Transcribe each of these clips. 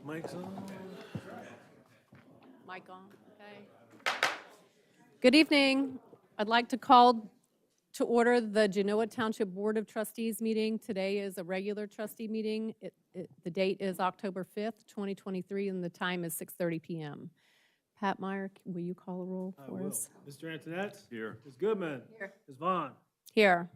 Mic's on. Mic on, okay. Good evening. I'd like to call to order the Genoa Township Board of Trustees meeting. Today is a regular trustee meeting. The date is October 5th, 2023, and the time is 6:30 p.m. Pat Meyer, will you call a roll I for will. us? Mr. Antoinette? Here. Ms. Goodman? Here. Ms. Vaughn? Here.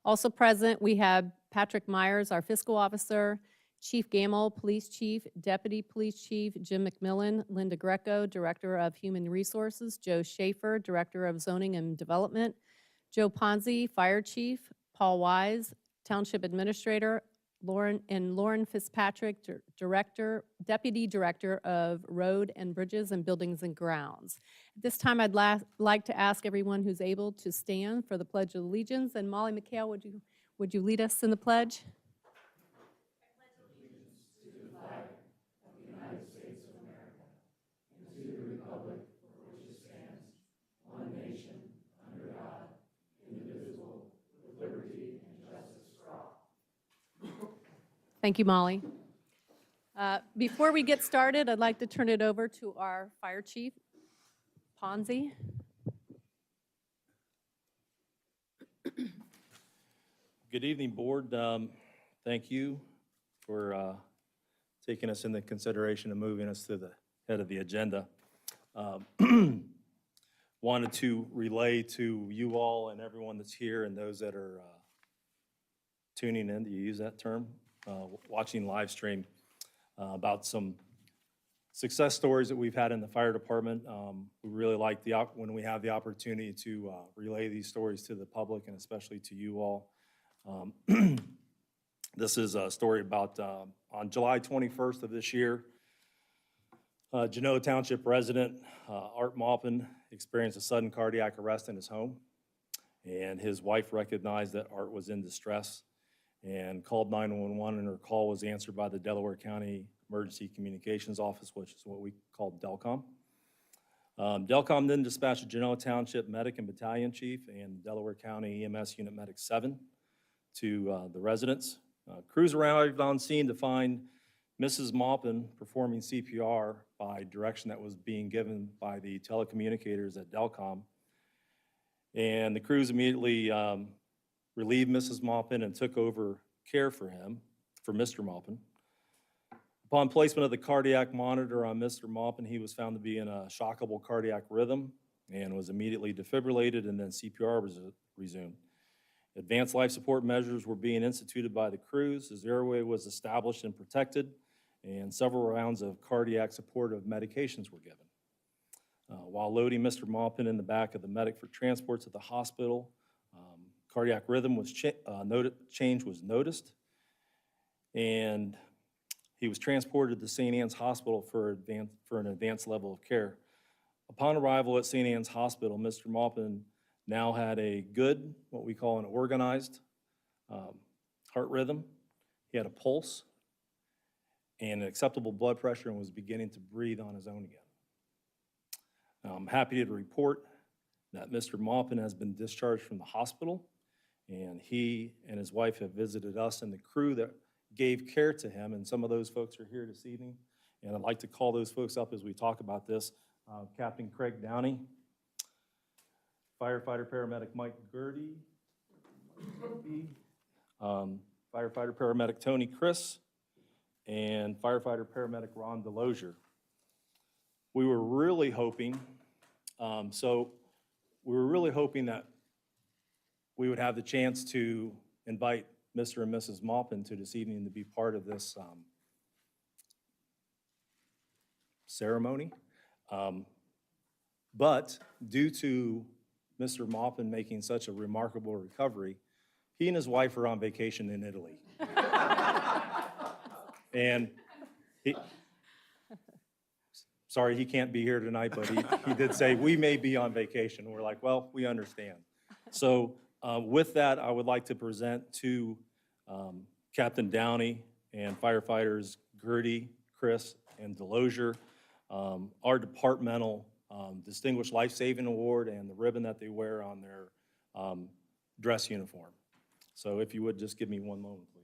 Also present, we have Patrick Myers, our fiscal officer, Chief Gamble, Police Chief, Deputy Police Chief, Jim McMillan, Linda Greco, Director of Human Resources, Joe Schaefer, Director of Zoning and Development, Joe Ponzi, Fire Chief, Paul Wise, Township Administrator, Lauren Fitzpatrick, Deputy Director of Road and Bridges and Buildings and Grounds. At this time, I'd like to ask everyone who's able to stand for the Pledge of Allegiance. And Molly McHale, would you lead us in the pledge? Thank you, Molly. Before we get started, I'd like to turn it over to our Fire Chief, Ponzi. Good evening, Board. Thank you for taking us into consideration and moving us to the head of the agenda. Wanted to relay to you all and everyone that's here and those that are tuning in, do you use that term? Watching live stream about some success stories that we've had in the fire department. We really like when we have the opportunity to relay these stories to the public and especially to you all. This is a story about on July 21st of this year, Genoa Township resident Art Maupin experienced a sudden cardiac arrest in his home, and his wife recognized that Art was in distress and called 911, and her call was answered by the Delaware County Emergency Communications Office, which is what we call DELCOM. DELCOM then dispatched a Genoa Township Medic and Battalion Chief and Delaware County EMS Unit Medic 7 to the residents. Crews arrived on scene to find Mrs. Maupin performing CPR by direction that was being given by the telecommunicators at DELCOM. And the crews immediately relieved Mrs. Maupin and took over care for Mr. Maupin. Upon placement of the cardiac monitor on Mr. Maupin, he was found to be in a shockable cardiac rhythm and was immediately defibrillated, and then CPR was resumed. Advanced life support measures were being instituted by the crews. His airway was established and protected, and several rounds of cardiac supportive medications were given. While loading Mr. Maupin in the back of the medic for transport to the hospital, cardiac rhythm change was noticed, and he was transported to St. Anne's Hospital for an advanced level of care. Upon arrival at St. Anne's Hospital, Mr. Maupin now had a good, what we call an organized heart rhythm. He had a pulse and an acceptable blood pressure and was beginning to breathe on his own again. I'm happy to report that Mr. Maupin has been discharged from the hospital, and he and his wife have visited us and the crew that gave care to him, and some of those folks are here this evening, and I'd like to call those folks up as we talk about this. Captain Craig Downey, firefighter paramedic Mike Gertie, firefighter paramedic Tony Chris, and firefighter paramedic Ron Delosier. We were really hoping, that we would have the chance to invite Mr. and Mrs. Maupin to this evening to be part of this ceremony. But due to Mr. Maupin making such a remarkable recovery, he and his wife are on vacation in Italy. And sorry, he can't be here tonight, but he did say, we may be on vacation. We're like, well, we understand. So with that, I would like to present to Captain Downey and firefighters Gertie, Chris, and Delosier our departmental Distinguished Life Saving Award and the ribbon that they wear on their dress uniform. So if you would just give me one moment, please.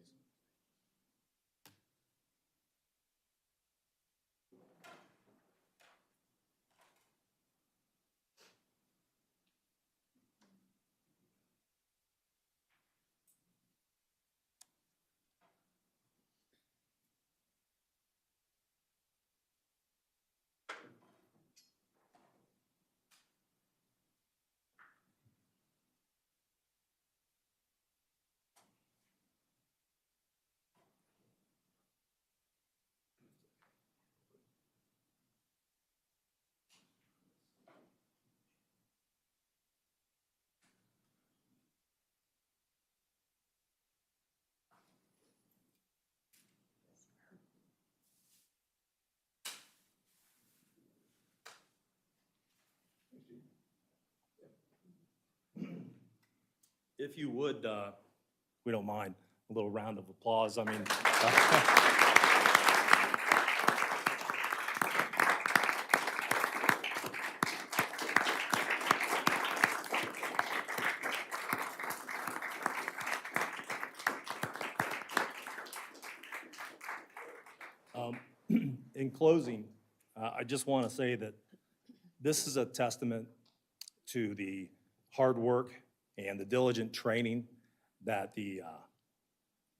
If you would, we don't mind a little round of applause. I mean, in closing, I just want to say that this is a testament to the hard work and the diligent training that the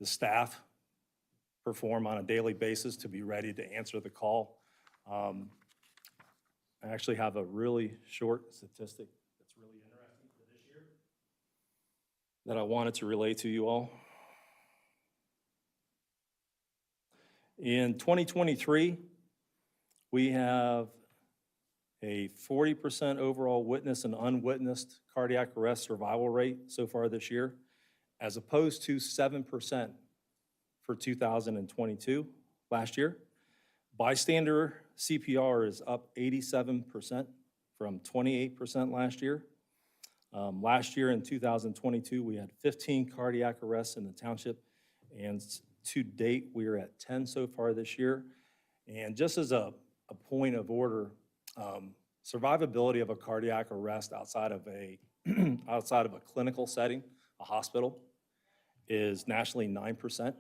staff perform on a daily basis to be ready to answer the call. I actually have a really short statistic that's really interesting for this year that I wanted to relay to you all. In 2023, we have a 40% overall witness and unwitnessed cardiac arrest survival rate so far this year, as opposed to 7% for 2022, last year. Bystander CPR is up 87% from 28% last year. Last year in 2022, we had 15 cardiac arrests in the township, and to date, we are at 10 so far this year. And just as a point of order, survivability of a cardiac arrest outside of a clinical setting, a hospital, is nationally 9%.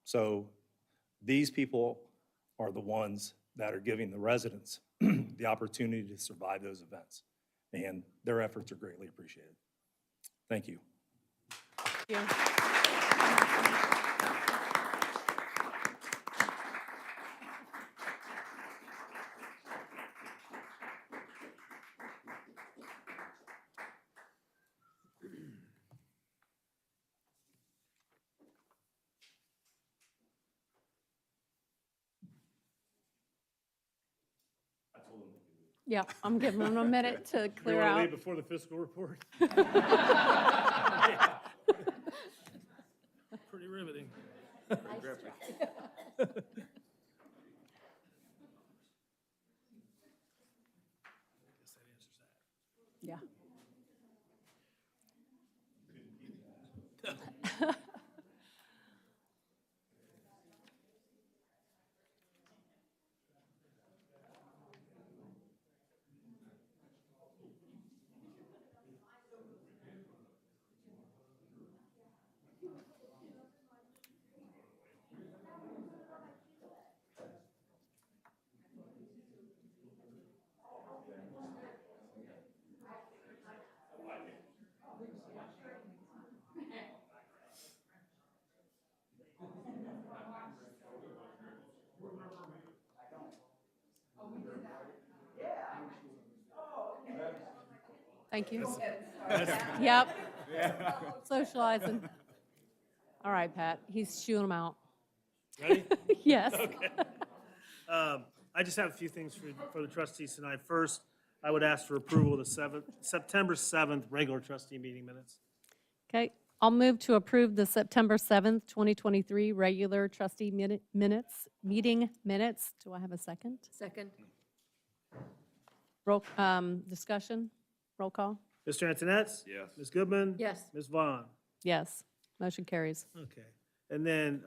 So these people are the ones that are giving the residents the opportunity to survive those events, and their efforts are greatly appreciated. Thank you. Thank you. Yeah, I'm giving them a minute to clear You want to out. leave before the fiscal report? Pretty riveting. Guess that answers that. Yeah. Thank you. Yep. Socializing. All right, Pat, he's shooing them out. Ready? Yes. I just have a few things for the trustees tonight. First, I would ask for approval of the September 7th regular trustee meeting minutes. Okay, I'll move to approve the September 7th, 2023 regular trustee meeting minutes. Do I have a second? Second. Discussion, roll call? Mr. Antonetts? Yes. Ms. Goodman? Yes. Ms. Vaughn? Yes, motion carries. Okay. And then,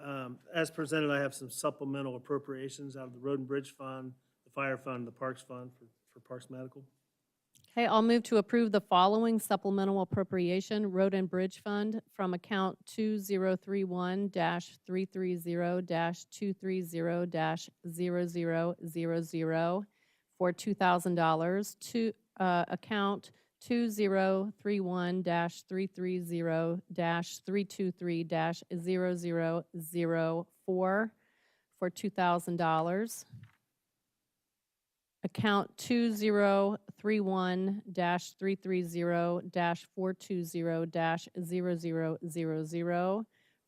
as presented, I have some supplemental appropriations out of the Road and Bridge Fund, the Fire Fund, the Parks Fund for Parks Medical. Okay, I'll move to approve the following supplemental appropriation, Road and Bridge Fund, from account 2031-330-230-0000 for $2,000 to account 2031-330-323-00004 for $2,000. Account 2031-330-420-000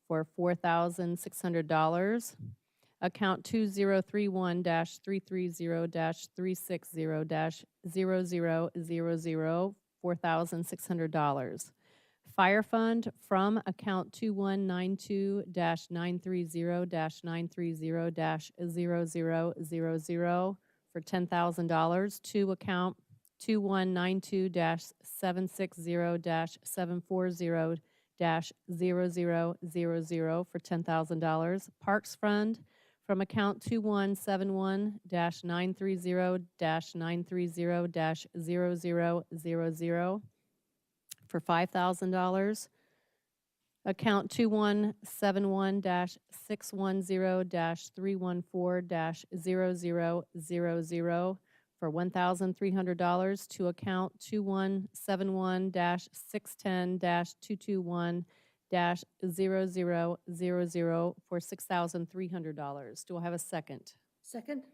for $4,600. Account 2031-330-360-0000, $4,600. Fire Fund from account 2192-930-930-0000 for $10,000 to account 2192-760-740-0000 for $10,000. Parks Fund from account 2171-930-930-0000 for $5,000. Account 2171-610-314-0000 for $1,300 to account 2171-610-221-0000 for $6,300. Do I have a second? Second?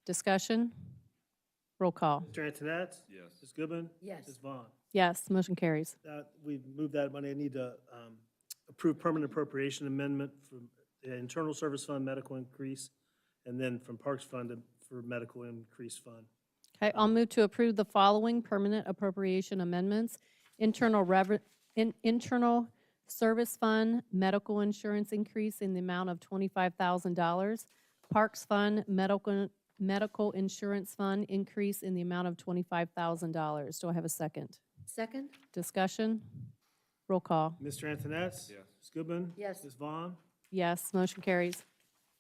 Discussion? Roll call. Mr. Antoinette? Yes. Ms. Goodman? Yes. Ms. Vaughn? Yes, motion carries. We've moved that money. I need to approve permanent appropriation amendment from the Internal Service Fund medical increase, and then from Parks Fund for medical increase fund. Okay, I'll move to approve the following permanent appropriation amendments. Internal Service Fund, medical insurance increase in the amount of $25,000. Parks Fund, medical insurance fund increase in the amount of $25,000. Do I have a second? Second? Discussion? Roll call. Mr. Antoinette? Yes. Ms. Goodman? Yes. Ms. Vaughn? Yes, motion carries.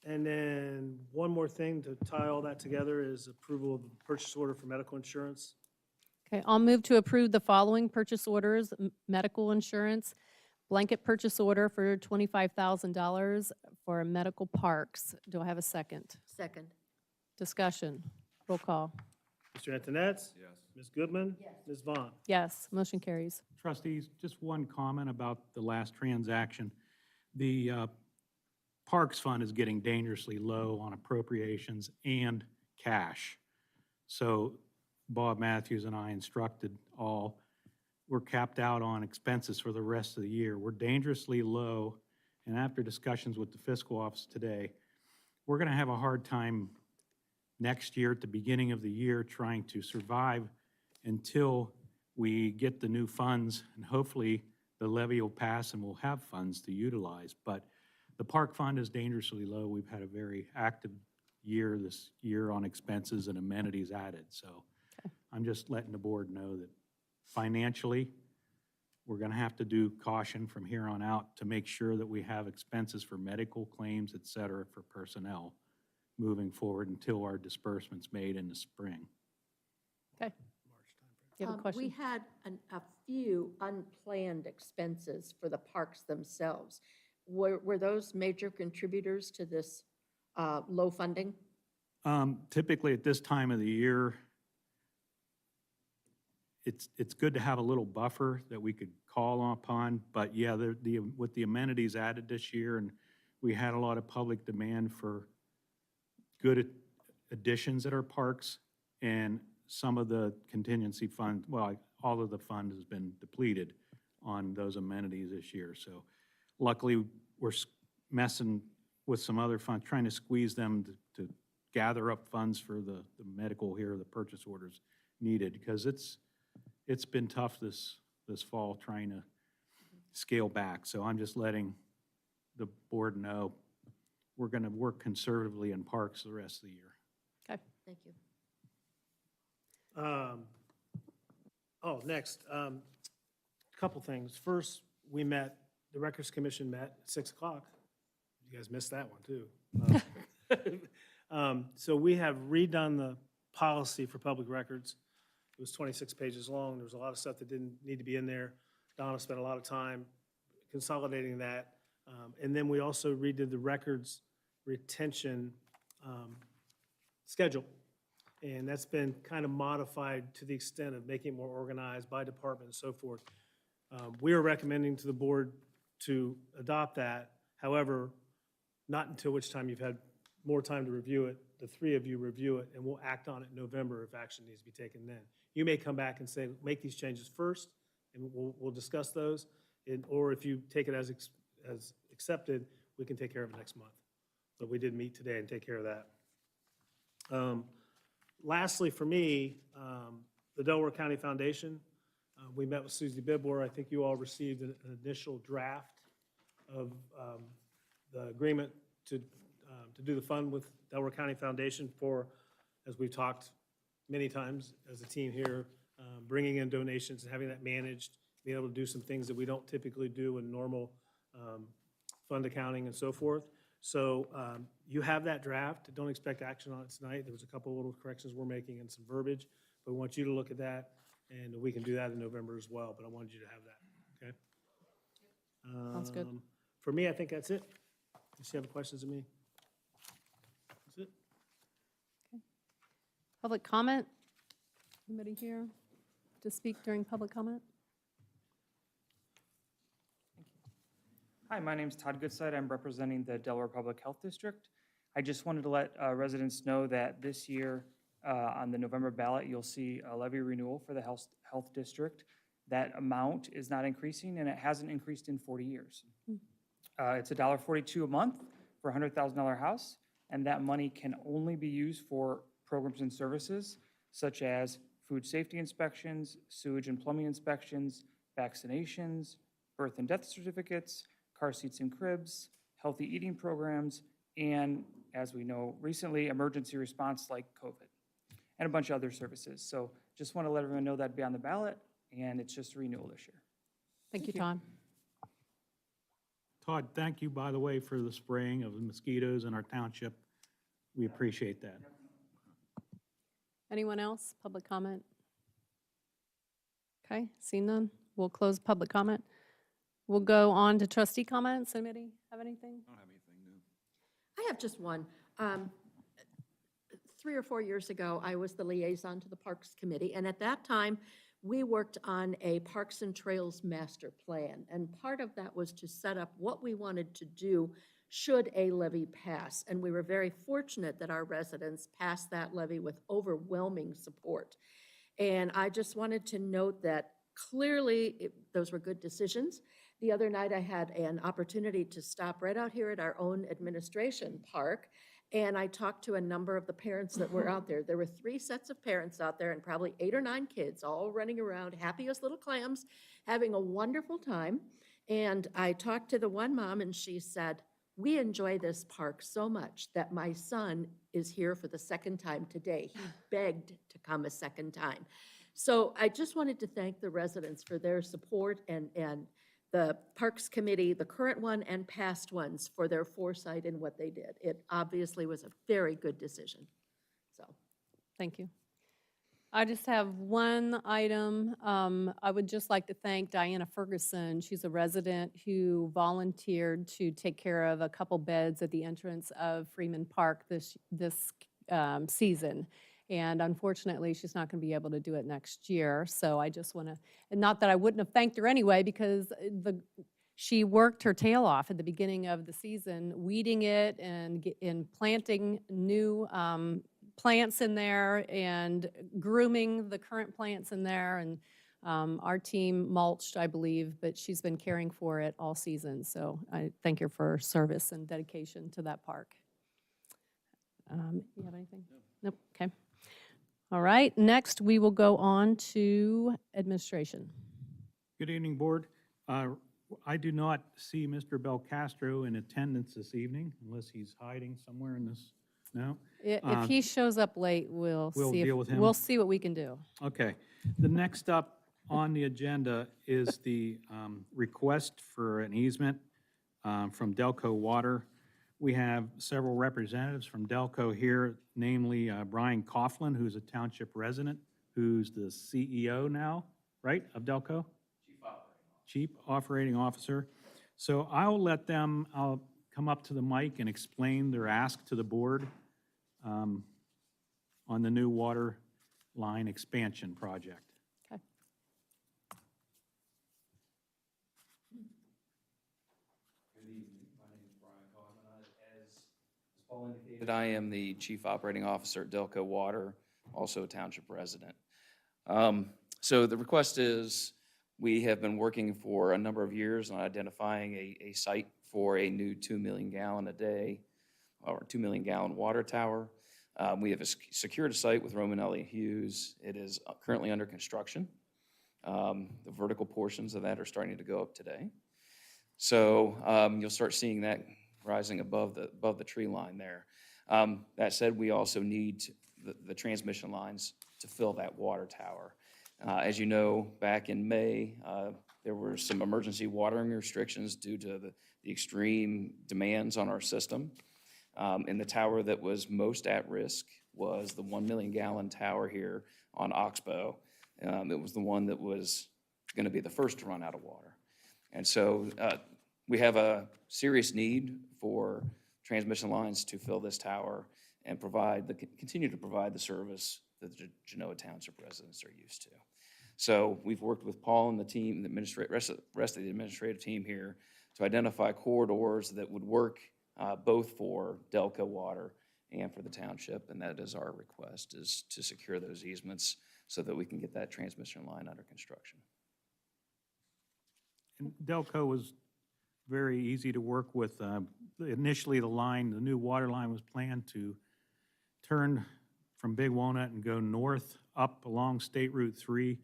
And then one more thing to tie all that together is approval of the purchase order for medical insurance. Okay, I'll move to approve the following purchase orders. Medical insurance, blanket purchase order for $25,000 for medical parks. Do I have a second? Second? Discussion? Roll call. Mr. Antoinette? Yes. Ms. Goodman? Yes. Ms. Vaughn? Yes, motion carries. Trustees, just one comment about the last transaction. The Parks Fund is getting dangerously low on appropriations and cash. So Bob Matthews and I instructed all, we're capped out on expenses for the rest of the year. We're dangerously low, and after discussions with the fiscal office today, we're going to have a hard time next year at the beginning of the year trying to survive until we get the new funds, and hopefully the levy will pass and we'll have funds to utilize. But the park fund is dangerously low. We've had a very active year this year on expenses and amenities added. So I'm just letting the board know that financially, we're going to have to do caution from here on out to make sure that we have expenses for medical claims, et cetera, for personnel moving forward until our disbursements made in the spring. Okay. Do you have a We question? had a few unplanned expenses for the parks themselves. Were those major contributors to this low funding? Typically at this time of the year, it's good to have a little buffer that we could call upon, but yeah, with the amenities added this year, and we had a lot of public demand for good additions at our parks, and some of the contingency fund, well, all of the fund has been depleted on those amenities this year. So luckily, we're messing with some other funds, trying to squeeze them to gather up funds for the medical here, the purchase orders needed, because it's been tough this fall trying to scale back. So I'm just letting the board know we're going to work conservatively in parks the rest of the year. Okay. Thank you. Next, couple things. First, the Records Commission met at 6 o'clock. You guys missed that one, too. So we have redone the policy for public records. It was 26 pages long. There was a lot of stuff that didn't need to be in there. Donna spent a lot of time consolidating that. And then we also redid the records retention schedule. And that's been kind of modified to the extent of making it more organized by department and so forth. We are recommending to the board to adopt that. However, not until which time you've had more time to review it. The three of you review it, and we'll act on it in November if action needs to be taken then. You may come back and say, make these changes first, and we'll discuss those. Or if you take it as accepted, we can take care of it next month. But we did meet today and take care of that. Lastly, for me, the Delaware County Foundation, we met with Susie Bibler. I think you all received an initial draft of the agreement to do the fund with Delaware County Foundation for, as we've talked many times as a team here, bringing in donations and having that managed, being able to do some things that we don't typically do in normal fund accounting and so forth. So you have that draft. Don't expect action on it tonight. There was a couple little corrections we're making and some verbiage, but we want you to look at that, and we can do that in November as well, but I wanted you to have that, okay? Sounds good. For me, I think that's it. Unless you have questions of me. That's it. Public comment? Anybody here to speak during public comment? Hi, my name's Todd Goodside. I'm representing the Delaware Public Health District. I just wanted to let residents know that this year, on the November ballot, you'll see a levy renewal for the health district. That amount is not increasing, and it hasn't increased in 40 years. It's $1.42 a month for a $100,000 house, and that money can only be used for programs and services such as food safety inspections, sewage and plumbing inspections, vaccinations, birth and death certificates, car seats and cribs, healthy eating programs, and, as we know recently, emergency response like COVID, and a bunch of other services. So just want to let everyone know that'd be on the ballot, and it's just a renewal this year. Thank you, Todd. Todd, thank you, by the way, for the spraying of the mosquitoes in our township. We appreciate that. Anyone else? Public comment? Okay, seeing none, we'll close public comment. We'll go on to trustee comments. Anybody have anything? I have just one. 3 or 4 years ago, I was the liaison to the Parks Committee, and at that time, we worked on a Parks and Trails master plan, and part of that was to set up what we wanted to do should a levy pass, and we were very fortunate that our residents passed that levy with overwhelming support. And I just wanted to note that clearly, those were good decisions. The other night, I had an opportunity to stop right out here at our own administration park, and I talked to a number of the parents that were out there. There were 3 sets of parents out there and probably 8 or 9 kids all running around, happy as little clams, having a wonderful time. And I talked to the one mom, and she said, "We enjoy this park so much that my son is here for the second time today. He begged to come a second time." So I just wanted to thank the residents for their support and the Parks Committee, the current one and past ones, for their foresight in what they did. It obviously was a very good decision, so. Thank you. I just have one item. I would just like to thank Diana Ferguson. She's a resident who volunteered to take care of a couple beds at the entrance of Freeman Park this season. And unfortunately, she's not going to be able to do it next year. So I just want to, and not that I wouldn't have thanked her anyway, because she worked her tail off at the beginning of the season, weeding it and planting new plants in there and grooming the current plants in there. And our team mulched, I believe, but she's been caring for it all season. So I thank her for her service and dedication to that park. You have anything? Nope. Okay. All right. Next, we will go on to administration. Good evening, Board. I do not see Mr. Belcastro in attendance this evening, unless he's hiding somewhere in this, no? If he shows up late, we'll see. deal with him? We'll see what we can do. Okay. The next up on the agenda is the request for an easement from Delco Water. We have several representatives from Delco here, namely Brian Coughlin, who's a township resident, who's the CEO now, right, of Delco? Chief Operating Officer. So I'll come up to the mic and explain their ask to the board on the new water line expansion project. Okay. Good evening. My name is Brian Coughlin. As Paul indicated, I am the Chief Operating Officer at Delco Water, also a township resident. So the request is, we have been working for a number of years on identifying a site for a new 2 million gallon a day, or 2 million gallon water tower. We have secured a site with Roman Elliott Hughes. It is currently under construction. The vertical portions of that are starting to go up today. So you'll start seeing that rising above the tree line there. That said, we also need the transmission lines to fill that water tower. As you know, back in May, there were some emergency watering restrictions due to the extreme demands on our system. And the tower that was most at risk was the 1 million gallon tower here on Oxbow. It was the one that was going to be the first to run out of water. And so we have a serious need for transmission lines to fill this tower and continue to provide the service that the Genoa Township residents are used to. So we've worked with Paul and the team, the rest of the administrative team here, to identify corridors that would work both for Delco Water and for the township, and that is our request, is to secure those easements so that we can get that transmission line under construction. And Delco was very easy to work with. Initially, the new water line was planned to turn from Big Walnut and go north up along State Route 3,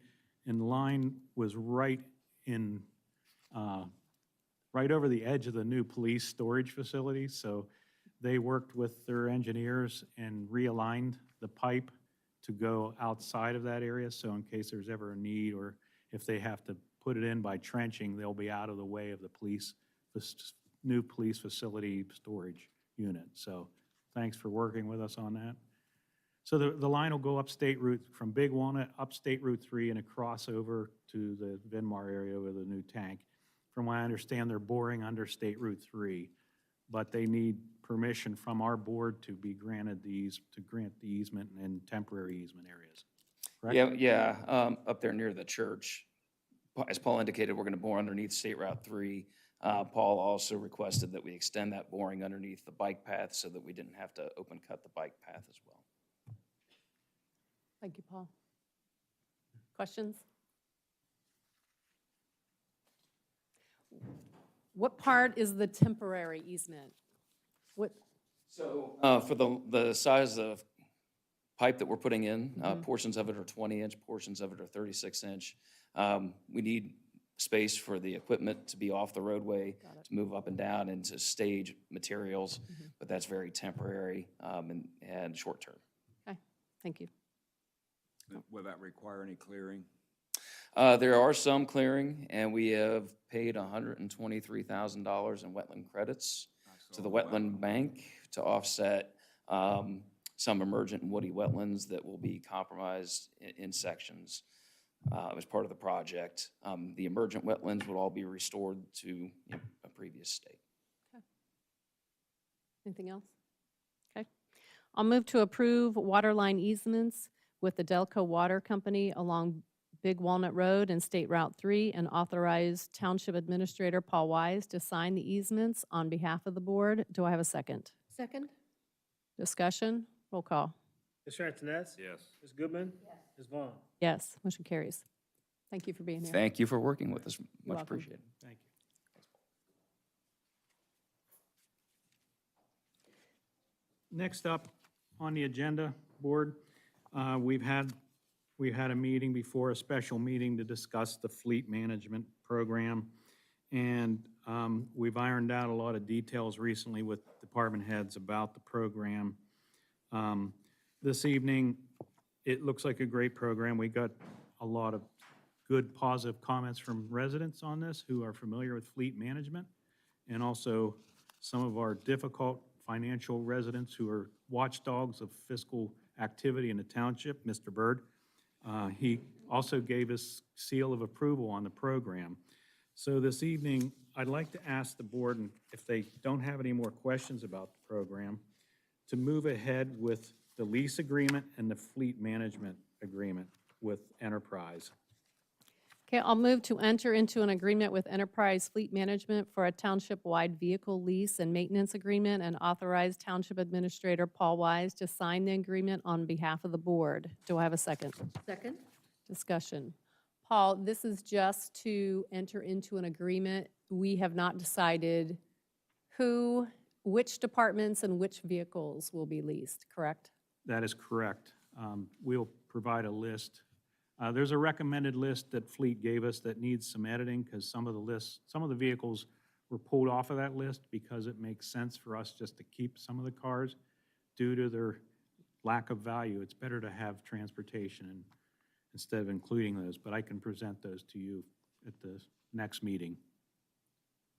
and the line was right over the edge of the new police storage facility. So they worked with their engineers and realigned the pipe to go outside of that area. So in case there's ever a need, or if they have to put it in by trenching, they'll be out of the way of the new police facility storage unit. So thanks for working with us on that. So the line will go up State Route, from Big Walnut up State Route 3 and across over to the Vinmar area with a new tank. From what I understand, they're boring under State Route 3, but they need permission from our board to be granted to grant the easement in temporary easement areas. Correct? Yeah, up there near the church. As Paul indicated, we're going to bore underneath State Route 3. Paul also requested that we extend that boring underneath the bike path so that we didn't have to open cut the bike path as well. Thank you, Paul. Questions? What part is the temporary easement? What, So for the size of pipe that we're putting in, portions of it are 20-inch, portions of it are 36-inch. We need space for the equipment to be off the roadway, to move up and down, and to stage materials, but that's very temporary and short-term. okay, thank you. Will that require any clearing? There are some clearing, and we have paid $123,000 in wetland credits to the wetland bank to offset some emergent and woody wetlands that will be compromised in sections as part of the project. The emergent wetlands would all be restored to a previous state. Anything else? Okay. I'll move to approve water line easements with the Delco Water Company along Big Walnut Road and State Route 3, and authorize Township Administrator Paul Wise to sign the easements on behalf of the board. Do I have a second? Second? Discussion? Roll call. Mr. Antoness? Yes. Ms. Goodman? Ms. Vaughn? Yes, motion carries. Thank you for being here. Thank you for working with us. Much welcome. appreciated. Thank you. Next up on the agenda, board, we've had a meeting before, a special meeting to discuss the fleet management program. And we've ironed out a lot of details recently with department heads about the program. This evening, it looks like a great program. We got a lot of good, positive comments from residents on this who are familiar with fleet management, and also some of our difficult financial residents who are watchdogs of fiscal activity in the township, Mr. Byrd. He also gave us seal of approval on the program. So this evening, I'd like to ask the board, and if they don't have any more questions about the program, to move ahead with the lease agreement and the fleet management agreement with Enterprise. Okay, I'll move to enter into an agreement with Enterprise Fleet Management for a township-wide vehicle lease and maintenance agreement, and authorize Township Administrator Paul Wise to sign the agreement on behalf of the board. Do I have a second? Second? Discussion. Paul, this is just to enter into an agreement. We have not decided which departments and which vehicles will be leased, correct? That is correct. We'll provide a list. There's a recommended list that Fleet gave us that needs some editing, because some of the vehicles were pulled off of that list because it makes sense for us just to keep some of the cars due to their lack of value, it's better to have transportation instead of including those, but I can present those to you at the next meeting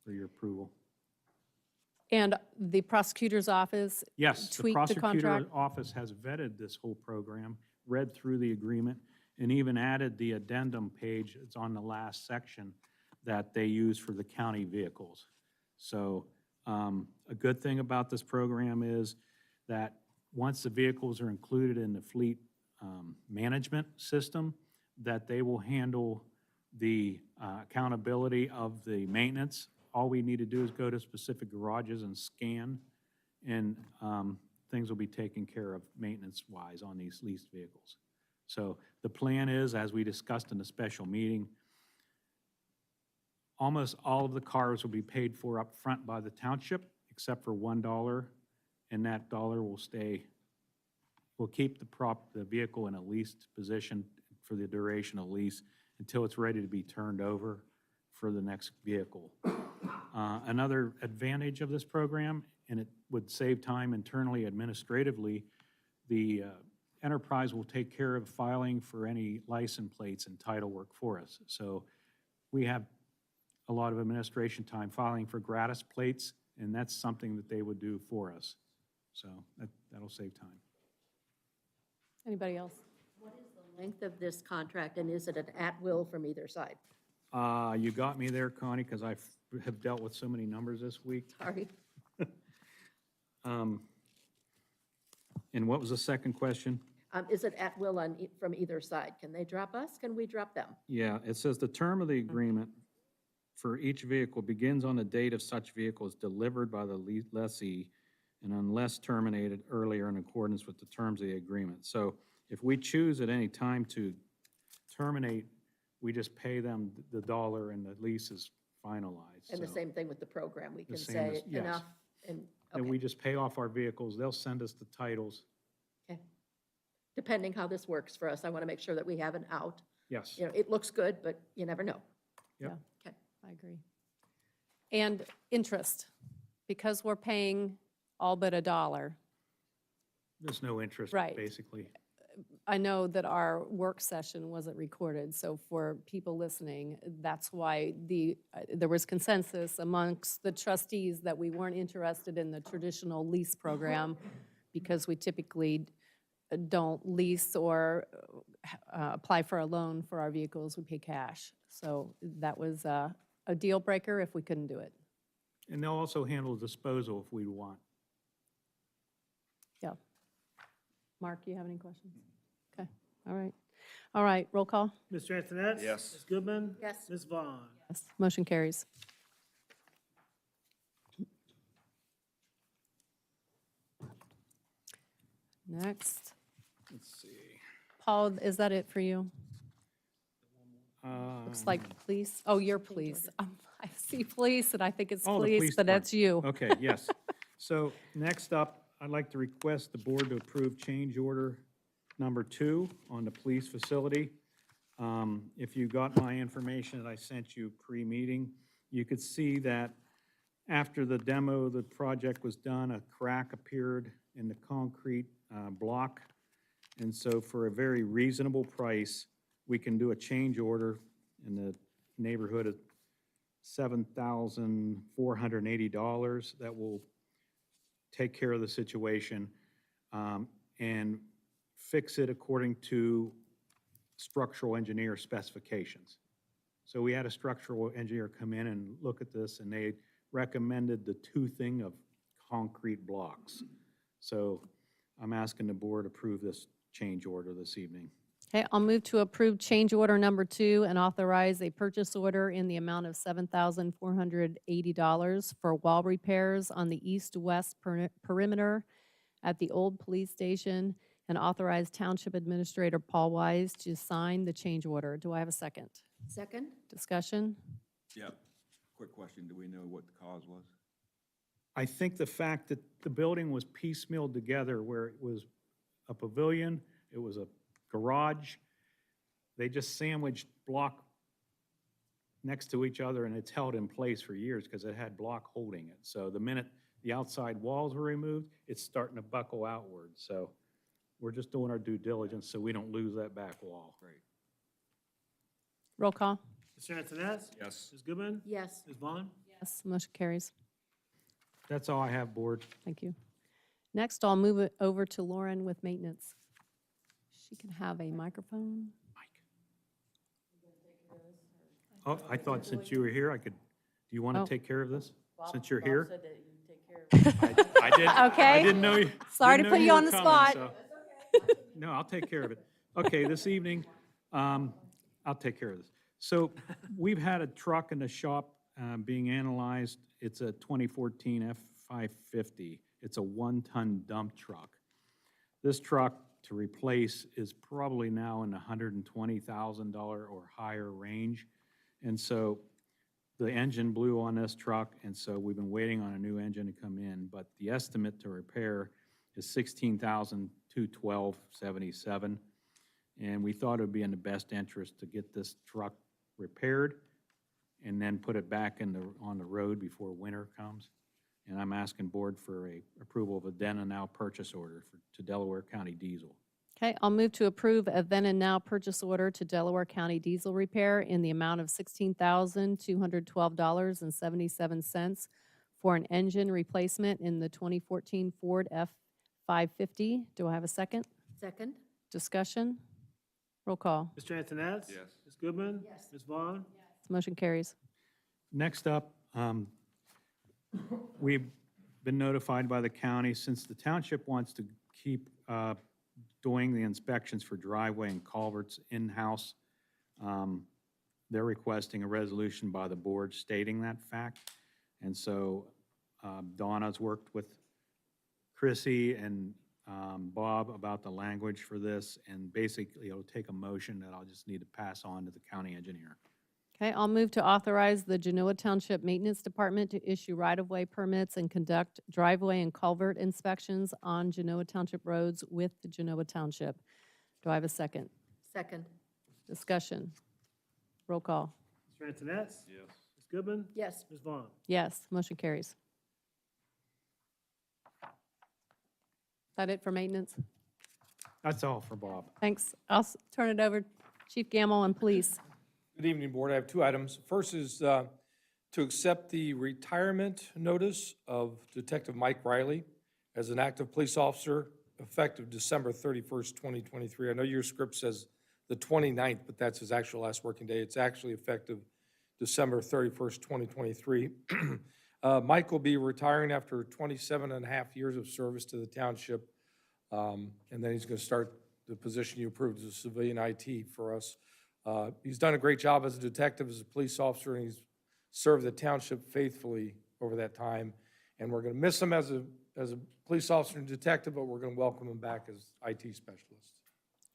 for your approval. And the prosecutor's office Yes, the tweaked the prosecutor contract? office has vetted this whole program, read through the agreement, and even added the addendum page, it's on the last section, that they use for the county vehicles. So a good thing about this program is that once the vehicles are included in the fleet management system, that they will handle the accountability of the maintenance. All we need to do is go to specific garages and scan, and things will be taken care of maintenance-wise on these leased vehicles. So the plan is, as we discussed in the special meeting, almost all of the cars will be paid for up front by the township, except for $1, and that dollar will stay, we'll keep the vehicle in a leased position for the duration of lease until it's ready to be turned over for the next vehicle. Another advantage of this program, and it would save time internally administratively, the enterprise will take care of filing for any license plates and title work for us. So we have a lot of administration time filing for gratis plates, and that's something that they would do for us. So that'll save time. Anybody else? What is the length of this contract, and is it an at-will from either side? You got me there, Connie, because I have dealt with so many numbers this week. Sorry. And what was the second question? Is it at-will from either side? Can they drop us? Can we drop them? Yeah, it says the term of the agreement for each vehicle begins on the date of such vehicle is delivered by the lessee and unless terminated earlier in accordance with the terms of the agreement. So if we choose at any time to terminate, we just pay them the dollar and the lease is finalized. And the So- same thing with the program. We The can same say as- yes. enough and, And okay, we just pay off our vehicles. They'll send us the titles. okay. Depending how this works for us, I want to make sure that we have an out. Yes. You know, it looks good, but you never know. Yep. Okay. I agree. And interest, because we're paying all but $1. There's no interest, Right. basically. I know that our work session wasn't recorded, so for people listening, that's why there was consensus amongst the trustees that we weren't interested in the traditional lease program because we typically don't lease or apply for a loan for our vehicles, we pay cash. So that was a deal breaker if we couldn't do it. And they'll also handle disposal if we want. Yeah. Mark, you have any questions? Okay, all right. All right, roll call. Mr. Antoinette? Yes. Ms. Goodman? Yes. Ms. Vaughn? Yes, motion carries. Next. Let's see. Paul, is that it for you? Looks like police. Oh, you're police. I see police and I think it's Oh, the police, police but that's you. Okay, yes. So next up, I'd like to request the board to approve change order number 2 on the police facility. If you got my information that I sent you pre-meeting, you could see that after the demo, the project was done, a crack appeared in the concrete block. And so for a very reasonable price, we can do a change order in the neighborhood of $7,480 that will take care of the situation and fix it according to structural engineer specifications. So we had a structural engineer come in and look at this, and they recommended the toothing of concrete blocks. So I'm asking the board approve this change order this evening. Okay, I'll move to approve change order number 2 and authorize a purchase order in the amount of $7,480 for wall repairs on the east-west perimeter at the old police station and authorize Township Administrator Paul Wise to sign the change order. Do I have a second? Second? Discussion? Yeah. Quick question, do we know what the cause was? I think the fact that the building was piecemealed together where it was a pavilion, it was a garage, they just sandwiched block next to each other and it's held in place for years because it had block holding it. So the minute the outside walls were removed, it's starting to buckle outward. So we're just doing our due diligence so we don't lose that back wall. Great. Roll call. Mr. Antoinette? Yes. Ms. Goodman? Yes. Ms. Vaughn? Yes, motion carries. That's all I have, Board. Thank you. Next, I'll move it over to Lauren with maintenance. She can have a microphone. Oh, I thought since you were here, I could, do you want Oh. to take care of this? Since you're here? I Okay. didn't know you. Sorry didn't to know put you were on the coming, spot. so- No, I'll take care of it. Okay, this evening, I'll take care of this. So we've had a truck in the shop being analyzed. It's a 2014 F-550. It's a one-ton dump truck. This truck to replace is probably now in the $120,000 or higher range. And so the engine blew on this truck, and so we've been waiting on a new engine to come in. But the estimate to repair is $16,212.77. And we thought it would be in the best interest to get this truck repaired and then put it back on the road before winter comes. And I'm asking board for a approval of a then and now purchase order to Delaware County Diesel. Okay, I'll move to approve a then and now purchase order to Delaware County Diesel Repair in the amount of $16,212.77 for an engine replacement in the 2014 Ford F-550. Do I have a second? Second? Discussion? Roll call. Mr. Antoinette? Yes. Ms. Goodman? Yes. Ms. Vaughn? Motion carries. Next up, we've been notified by the county, since the township wants to keep doing the inspections for driveway and culverts in-house, they're requesting a resolution by the board stating that fact. And so Donna's worked with Chrissy and Bob about the language for this, and basically it'll take a motion that I'll just need to pass on to the county engineer. Okay, I'll move to authorize the Genoa Township Maintenance Department to issue right-of-way permits and conduct driveway and culvert inspections on Genoa Township roads with the Genoa Township. Do I have a second? Second? Discussion. Roll call. Mr. Antoinette? Yes. Ms. Goodman? Yes. Ms. Vaughn? Yes, motion carries. Is that it for maintenance? That's all for Bob. Thanks. I'll turn it over, Chief Gamble and Police. Good evening, Board. I have two items. First is to accept the retirement notice of Detective Mike Riley as an active police officer effective December 31st, 2023. I know your script says the 29th, but that's his actual last working day. It's actually effective December 31st, 2023. Mike will be retiring after 27 and a half years of service to the township, and then he's going to start the position you approved as a civilian IT for us. He's done a great job as a detective, as a police officer, and he's served the township faithfully over that time. And we're going to miss him as a police officer and detective, but we're going to welcome him back as IT specialist.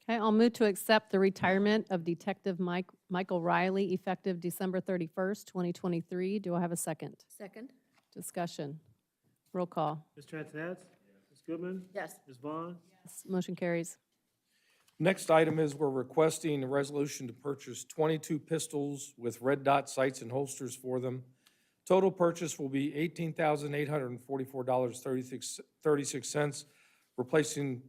Okay, I'll move to accept the retirement of Detective Michael Riley effective December 31st, 2023. Do I have a second? Second? Discussion. Roll call. Mr. Antoinette? Ms. Goodman? Yes. Ms. Vaughn? Yes, motion carries. Next item is we're requesting a resolution to purchase 22 pistols with red dot sights and holsters for them. Total purchase will be $18,844.36, replacing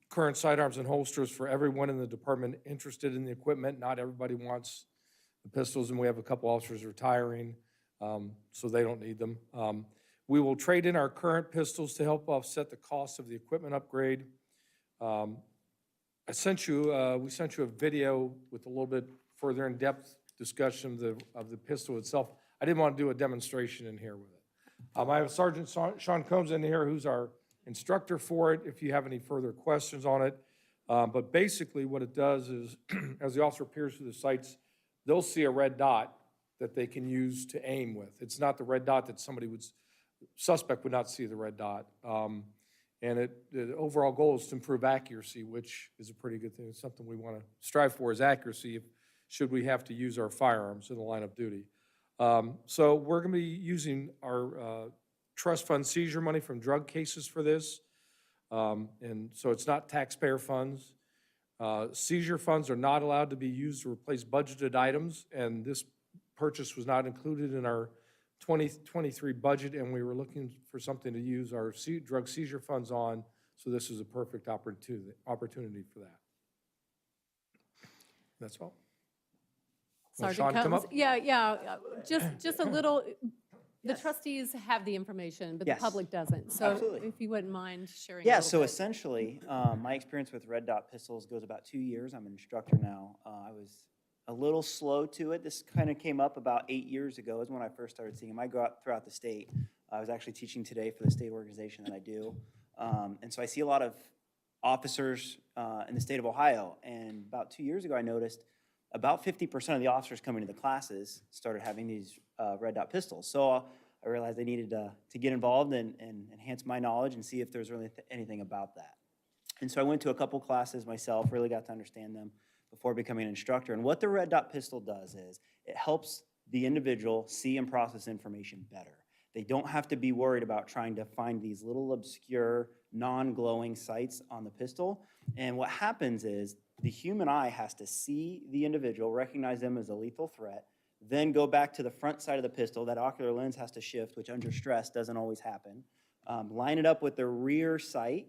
current sidearms and holsters for everyone in the department interested in the equipment. Not everybody wants the pistols, and we have a couple officers retiring, so they don't need them. We will trade in our current pistols to help offset the cost of the equipment upgrade. we sent you a video with a little bit further in-depth discussion of the pistol itself. I didn't want to do a demonstration in here with it. I have Sergeant Sean Combs in here, who's our instructor for it, if you have any further questions on it. But basically what it does is, as the officer peers through the sights, they'll see a red dot that they can use to aim with. It's not the red dot that suspect would not see the red dot. And the overall goal is to improve accuracy, which is a pretty good thing. It's something we want to strive for, is accuracy, should we have to use our firearms in the line of duty. So we're going to be using our trust fund seizure money from drug cases for this. And so it's not taxpayer funds. Seizure funds are not allowed to be used to replace budgeted items, and this purchase was not included in our 2023 budget, and we were looking for something to use our drug seizure funds on So this is a perfect opportunity for that. That's all. Want Sergeant Sean come Combs? up? Yeah, just a little, the trustees have the information, but the Yes. public doesn't. So Absolutely. if you wouldn't mind sharing a Yeah, little so bit. essentially, my experience with red dot pistols goes about 2 years. I'm an instructor now. I was a little slow to it. This kind of came up about 8 years ago is when I first started seeing them. I go out throughout the state. I was actually teaching today for the state organization that I do. And so I see a lot of officers in the state of Ohio. And about 2 years ago, I noticed about 50% of the officers coming to the classes started having these red dot pistols. So I realized I needed to get involved and enhance my knowledge and see if there's really anything about that. And so I went to a couple classes myself, really got to understand them before becoming an instructor. And what the red dot pistol does is it helps the individual see and process information better. They don't have to be worried about trying to find these little obscure, non-glowing sights on the pistol. And what happens is the human eye has to see the individual, recognize them as a lethal threat, then go back to the front side of the pistol. That ocular lens has to shift, which under stress doesn't always happen. Line it up with the rear sight,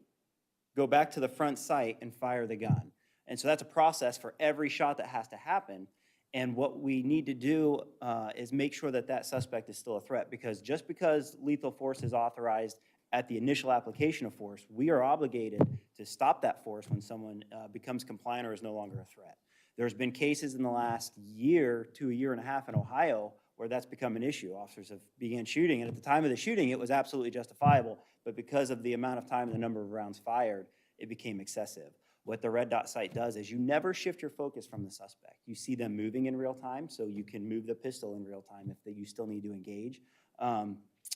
go back to the front sight, and fire the gun. And so that's a process for every shot that has to happen. And what we need to do is make sure that that suspect is still a threat, because just because lethal force is authorized at the initial application of force, we are obligated to stop that force when someone becomes compliant or is no longer a threat. There's been cases in the last year to a year and a half in Ohio where that's become an issue. Officers have began shooting, and at the time of the shooting, it was absolutely justifiable, but because of the amount of time and the number of rounds fired, it became excessive. What the red dot sight does is you never shift your focus from the suspect. You see them moving in real time, so you can move the pistol in real time if you still need to engage.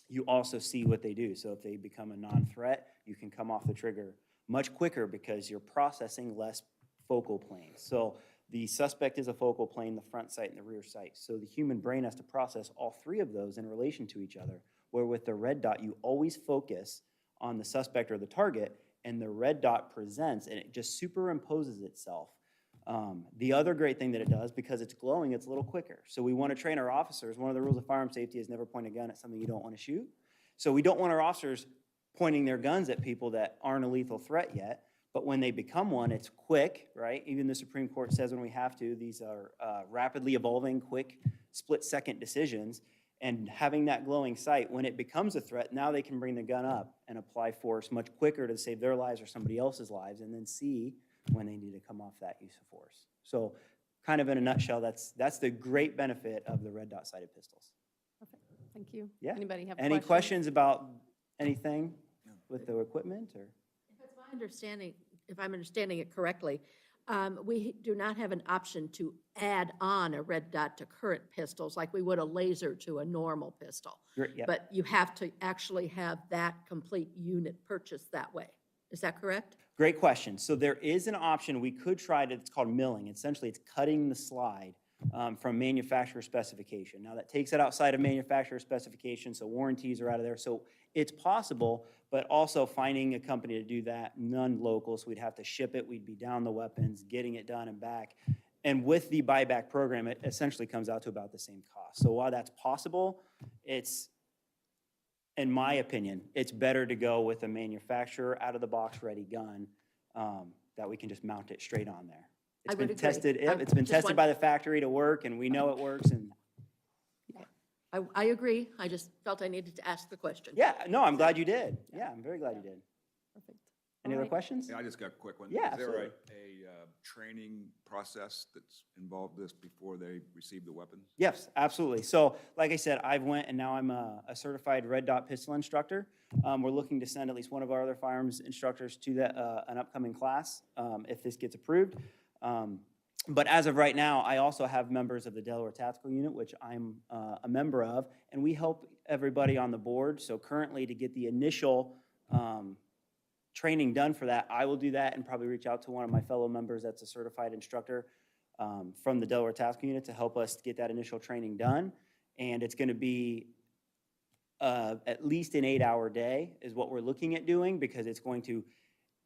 You also see what they do. So if they become a non-threat, you can come off the trigger much quicker because you're processing less focal planes. So the suspect is a focal plane, the front sight and the rear sight. So the human brain has to process all three of those in relation to each other, where with the red dot, you always focus on the suspect or the target, and the red dot presents, and it just superimposes itself. The other great thing that it does, because it's glowing, it's a little quicker. So we want to train our officers. One of the rules of firearm safety is never point a gun at something you don't want to shoot. So we don't want our officers pointing their guns at people that aren't a lethal threat yet. But when they become one, it's quick, right? Even the Supreme Court says when we have to, these are rapidly evolving, quick, split-second decisions. And having that glowing sight, when it becomes a threat, now they can bring the gun up and apply force much quicker to save their lives or somebody else's lives, and then see when they need to come off that use of force. So kind of in a nutshell, that's the great benefit of the red dot sighted pistols. Perfect. Thank you. Yeah. Anybody have Any questions about anything with the equipment or? If it's my understanding, if I'm understanding it correctly, we do not have an option to add on a red dot to current pistols like we would a laser to a normal pistol. Great, yeah. But you have to actually have that complete unit purchased that way. Is that correct? Great question. So there is an option we could try to, it's called milling. Essentially, it's cutting the slide from manufacturer specification. Now, that takes it outside of manufacturer specification, so warranties are out of there. So it's possible, but also finding a company to do that, none local, so we'd have to ship it, we'd be down the weapons, getting it done and back. And with the buyback program, it essentially comes out to about the same cost. So while that's possible, it's, in my opinion, it's better to go with a manufacturer out-of-the-box ready gun that we can just mount it straight on there. I It's would been agree. tested, I it's been just tested want- by the factory to work, and we know it works, and I agree. I just felt I needed to ask the question. yeah, no, I'm glad you did. Yeah, I'm very glad you did. Perfect. Any All other right. questions? Yeah, I just got a quick one. Yeah, Is there absolutely. a training process that's involved this before they receive the weapons? Yes, absolutely. So, like I said, I've went and now I'm a certified red dot pistol instructor. We're looking to send at least one of our other firearms instructors to that an upcoming class if this gets approved. But as of right now, I also have members of the Delaware Tactical Unit, which I'm a member of, and we help everybody on the board. So currently, to get the initial training done for that, I will do that and probably reach out to one of my fellow members that's a certified instructor from the Delaware Tactical Unit to help us get that initial training done. And it's going to be at least an 8-hour day is what we're looking at doing, because it's going to,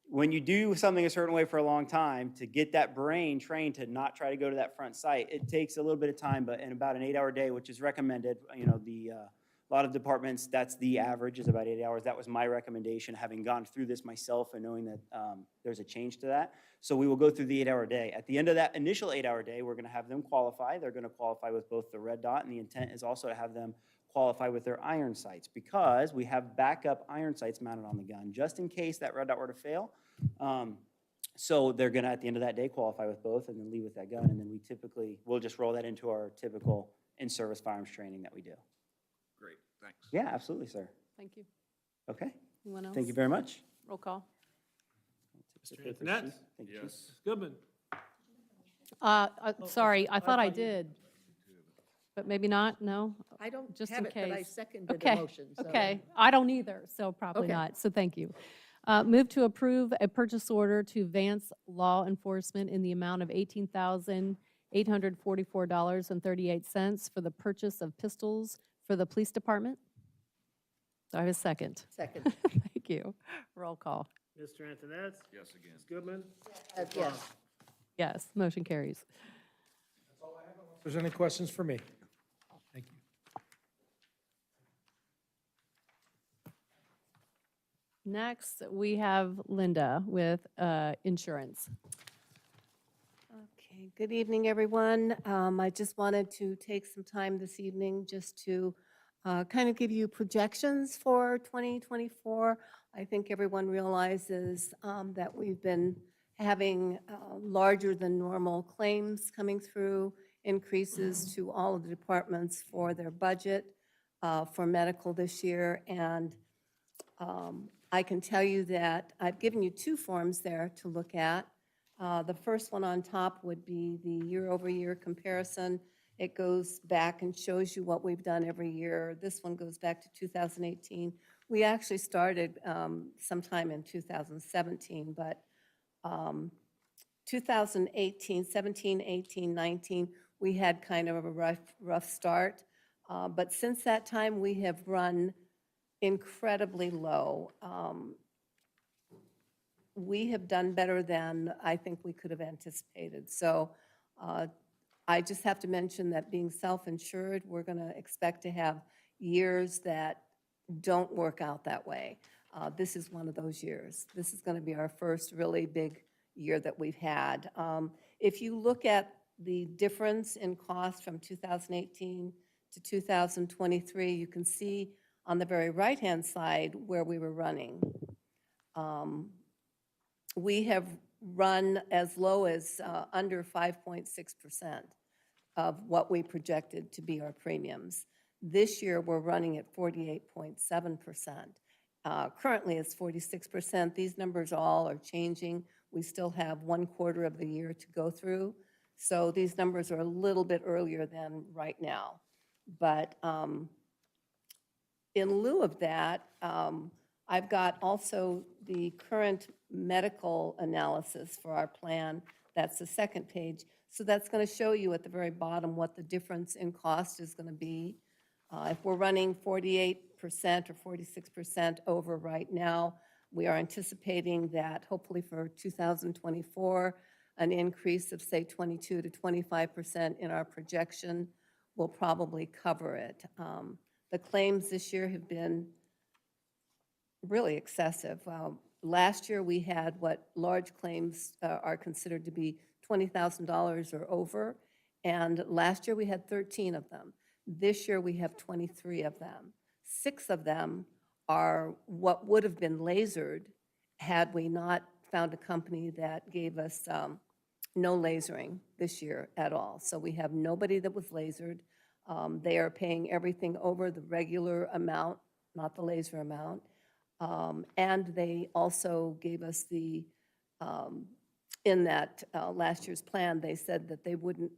when you do something a certain way for a long time, to get that brain trained to not try to go to that front sight, it takes a little bit of time, but in about an 8-hour day, which is recommended, you know, the A lot of departments, that's the average, is about 8 hours. That was my recommendation, having gone through this myself and knowing that there's a change to that. So we will go through the 8-hour day. At the end of that initial 8-hour day, we're going to have them qualify. They're going to qualify with both the red dot, and the intent is also to have them qualify with their iron sights, because we have backup iron sights mounted on the gun, just in case that red dot were to fail. So they're going to, at the end of that day, qualify with both and then leave with that gun. And then we'll just roll that into our typical in-service firearms training that we do. Great, thanks. Yeah, absolutely, sir. Thank you. Okay, Anyone else? thank you very much. Roll call. Mr. Antoinette? Thank you, Chief. Yes. Goodman? Sorry, I thought I thought you- did. But maybe not, no? I don't Just have in it, but I case. seconded the Okay, motion. so- okay. I don't either, so probably Okay. not, so thank you. Move to approve a purchase order to Vance Law Enforcement in the amount of $18,844.38 for the purchase of pistols for the police department. Do I have a second? Second, Thank you. Roll call. Mr. Antoinette? Yes, again. Ms. Goodman? yes. Yes, motion carries. If there's any questions for me? Thank you. Next, we have Linda with insurance. Okay, good evening, everyone. I just wanted to take some time this evening just to kind of give you projections for 2024. I think everyone realizes that we've been having larger than normal claims coming through, increases to all of the departments for their budget for medical this year. And I can tell you that I've given you two forms there to look at. The first one on top would be the year-over-year comparison. It goes back and shows you what we've done every year. This one goes back to 2018. We actually started sometime in 2017, but 2018, 17, 18, 19, we had kind of a rough start. But since that time, we have run incredibly low. We have done better than I think we could have anticipated. So I just have to mention that being self-insured, we're going to expect to have years that don't work out that way. This is one of those years. This is going to be our first really big year that we've had. If you look at the difference in cost from 2018 to 2023, you can see on the very right-hand side where we were running. We have run as low as under 5.6% of what we projected to be our premiums. This year, we're running at 48.7%. Currently, it's 46%. These numbers all are changing. We still have 1/4 of the year to go through. So these numbers are a little bit earlier than right now. But in lieu of that, I've got also the current medical analysis for our plan. That's the second page. So that's going to show you at the very bottom what the difference in cost is going to be. If we're running 48% or 46% over right now, we are anticipating that hopefully for 2024, an increase of say 22 to 25% in our projection will probably cover it. The claims this year have been really excessive. Last year, we had what large claims are considered to be $20,000 or over, and last year we had 13 of them. This year, we have 23 of them. 6 of them are what would have been lasered had we not found a company that gave us no lasering this year at all. So we have nobody that was lasered. They are paying everything over the regular amount, not the laser amount. And they also gave us the, in that last year's plan, they said that they wouldn't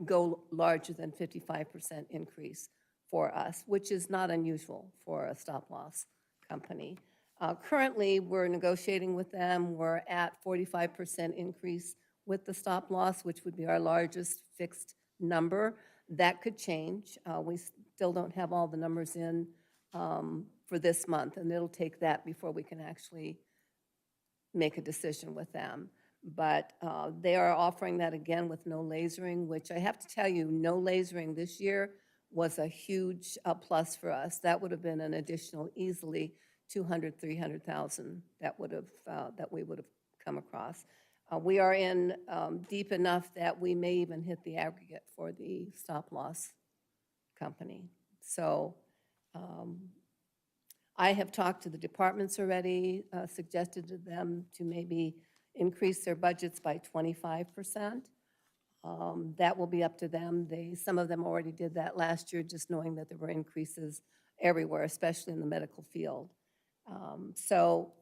go larger than 55% increase for us, which is not unusual for a stop-loss company. Currently, we're negotiating with them. We're at 45% increase with the stop-loss, which would be our largest fixed number. That could change. We still don't have all the numbers in for this month, and it'll take that before we can actually make a decision with them. But they are offering that again with no lasering, which I have to tell you, no lasering this year was a huge plus for us. That would have been an additional easily 200, 300,000 that would have, that we would have come across. We are in deep enough that we may even hit the aggregate for the stop-loss company. So I have talked to the departments already, suggested to them to maybe increase their budgets by 25%. That will be up to them. Some of them already did that last year, just knowing that there were increases everywhere, especially in the medical field. So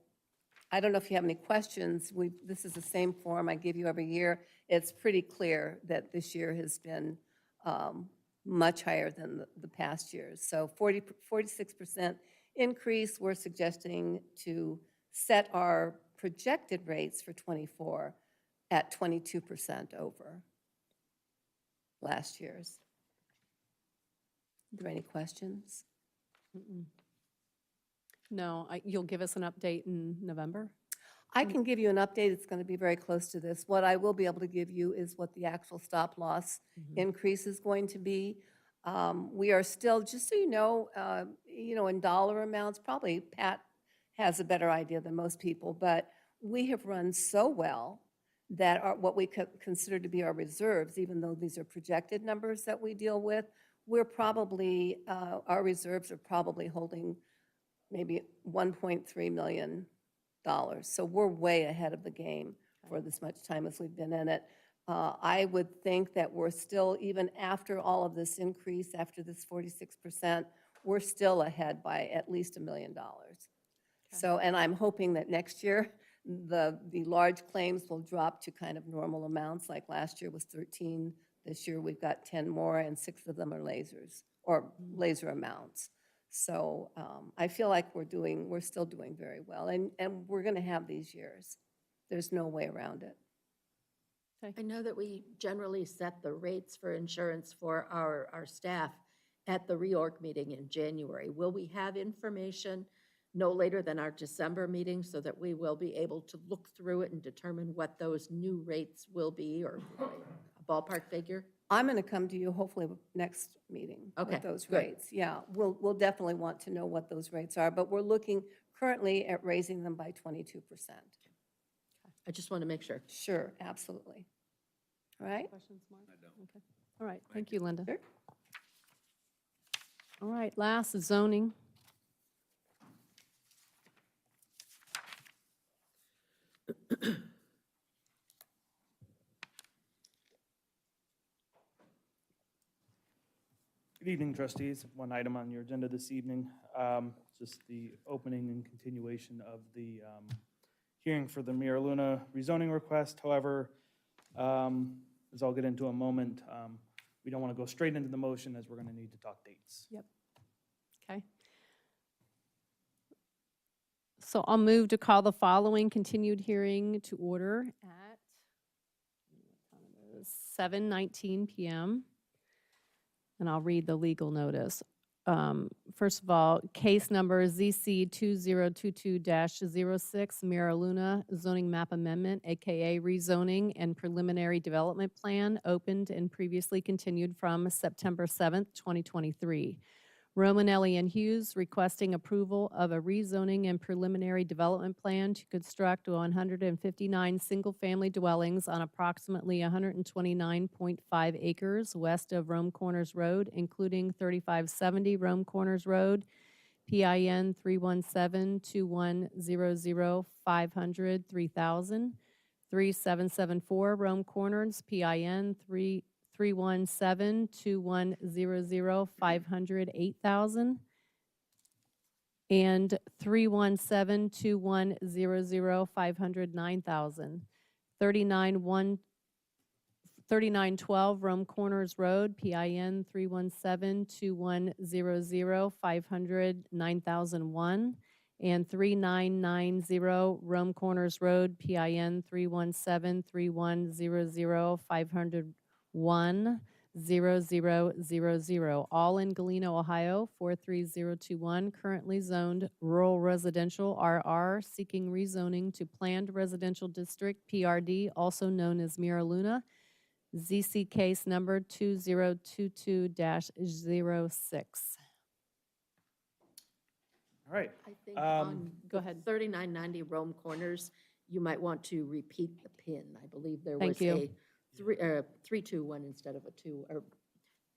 I don't know if you have any questions. This is the same form I give you every year. It's pretty clear that this year has been much higher than the past years. So 46% increase, we're suggesting to set our projected rates for '24 at 22% over last year's. Are there any questions? No, you'll give us an update in November? I can give you an update. It's going to be very close to this. What I will be able to give you is what the actual stop-loss increase is going to be. We are still, just so you know, in dollar amounts, probably Pat has a better idea than most people, but we have run so well that what we consider to be our reserves, even though these are projected numbers that we deal with, we're probably, our reserves are probably holding maybe $1.3 million. So we're way ahead of the game for this much time as we've been in it. I would think that we're still, even after all of this increase, after this 46%, we're still ahead by at least $1 million. So, and I'm hoping that next year, the large claims will drop to kind of normal amounts, like last year was 13. This year we've got 10 more, and 6 of them are lasers, or laser amounts. So I feel like we're still doing very well, and we're going to have these years. There's no way around it. I know that we generally set the rates for insurance for our staff at the reorg meeting in January. Will we have information no later than our December meeting so that we will be able to look through it and determine what those new rates will be, or a ballpark figure? I'm going to come to you hopefully next meeting Okay, with those good. rates. Yeah, we'll definitely want to know what those rates are, but we're looking currently at raising them by 22%. I just want to make sure. Sure, absolutely. All right? Questions, Mark? I don't. Okay. All right, thank you, Linda. Sure. All right, last is zoning. Good evening, trustees. One item on your agenda this evening, just the opening and continuation of the hearing for the Mira Luna rezoning request. However, as I'll get into in a moment, we don't want to go straight into the motion as we're going to need to talk dates. Yep. Okay. So I'll move to call the following continued hearing to order at 7:19 p.m. And I'll read the legal notice. First of all, case number ZC 2022-06, Mira Luna zoning map amendment, AKA rezoning and preliminary development plan, opened and previously continued from September 7th, 2023. Romanelli and Hughes requesting approval of a rezoning and preliminary development plan to construct 159 single-family dwellings on approximately 129.5 acres west of Rome Corners Road, including 3570 Rome Corners Road, PIN 317-2100-500, 3000, 3774 Rome Corners, PIN 317-2100, 500, 8,000, and 317-2100, 500, 9,000. 3912 Rome Corners Road, PIN 317-2100, 500, 9001, and 3990 Rome Corners Road, PIN 317-3100, 500, 10000, all in Galena, Ohio, 43021, currently zoned rural residential RR, seeking rezoning to planned residential district PRD, also known as Mira Luna, ZC case number 2022-06. All right. I think Um, on go the ahead. 3990 Rome Corners, you might want to repeat the PIN. I believe there Thank was you. a 321 instead of a 2, or